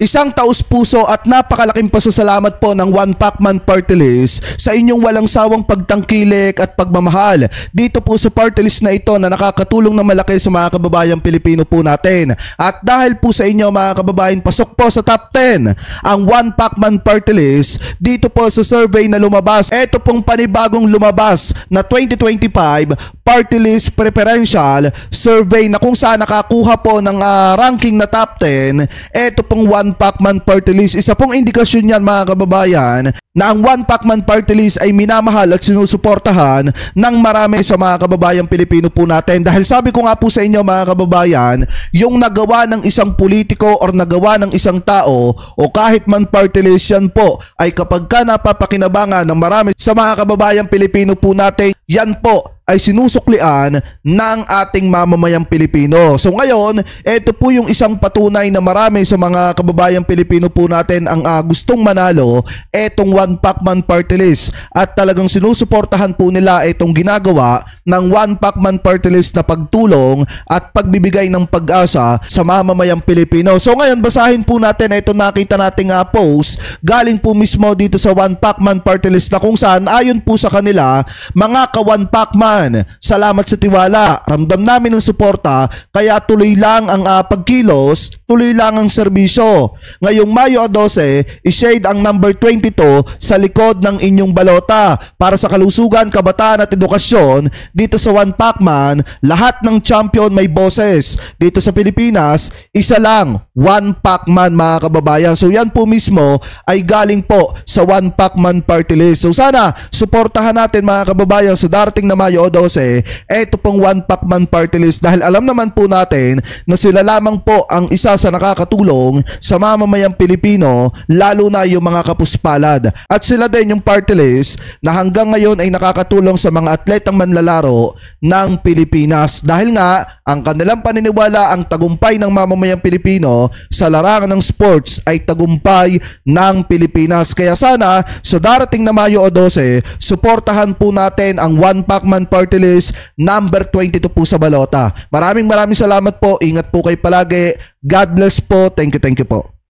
Isang taus-puso at napakalaking pasasalamat po ng One Pacman Party List sa inyong walang sawang pagtangkilik at pagmamahal dito po sa party list na ito na nakakatulong na malaki sa mga kababayang Pilipino po natin. At dahil po sa inyo mga kababayan, pasok po sa top 10 ang One Pacman Party List dito po sa survey na lumabas. Ito pong panibagong lumabas na 2025 Party List Preferential Survey na kung saan nakakuha po ng ranking na top 10. Ito pong One Pacman Party List. Isa pong indikasyon yan mga kababayan na ang One Pacman Party List ay minamahal at sinusuportahan ng marami sa mga kababayang Pilipino po natin. Dahil sabi ko nga po sa inyo mga kababayan, yung nagawa ng isang politiko or nagawa ng isang tao o kahit man party list yan po ay kapag ka napapakinabangan ng marami sa mga kababayang Pilipino po natin, yan po ay sinusuklian ng ating mamamayang Pilipino. So ngayon, ito po yung isang patunay na marami sa mga kababayang Pilipino po natin ang gustong manalo etong One Pacman Party List at talagang sinusuportahan po nila itong ginagawa ng One Pacman Party List na pagtulong at pagbibigay ng pag-asa sa mamamayang Pilipino. So ngayon, basahin po natin ito nakita nating post galing po mismo dito sa One Pacman Party List na kung saan ayon po sa kanila, mga ka-One Pacman, salamat sa tiwala. Ramdam namin ng suporta kaya tuloy lang ang pagkilos, tuloy lang ang serbisyo. Ngayong Mayo 12, i-shade ang number 22 sa likod ng inyong balota para sa kalusugan, kabataan at edukasyon. Dito sa One Pacman, lahat ng champion may boses. Dito sa Pilipinas, isa lang, One Pacman mga kababayan. So yan po mismo ay galing po sa One Pacman Party List. So sana suportahan natin mga kababayan sa darating na Mayo 12, eto pong One Pacman Party List dahil alam naman po natin na sila lamang po ang isa sa nakakatulong sa mamamayang Pilipino, lalo na yung mga kapuspalad. At sila din yung party list na hanggang ngayon ay nakakatulong sa mga atletang manlalaro ng Pilipinas dahil nga ang kanilang paniniwala ang tagumpay ng mamamayang Pilipino sa larangan ng sports ay tagumpay ng Pilipinas. Kaya sana sa darating na Mayo 12, suportahan po natin ang One Pacman Party List number 22 po sa balota. Maraming salamat po. Ingat po kayo palagi. God bless po. Thank you po.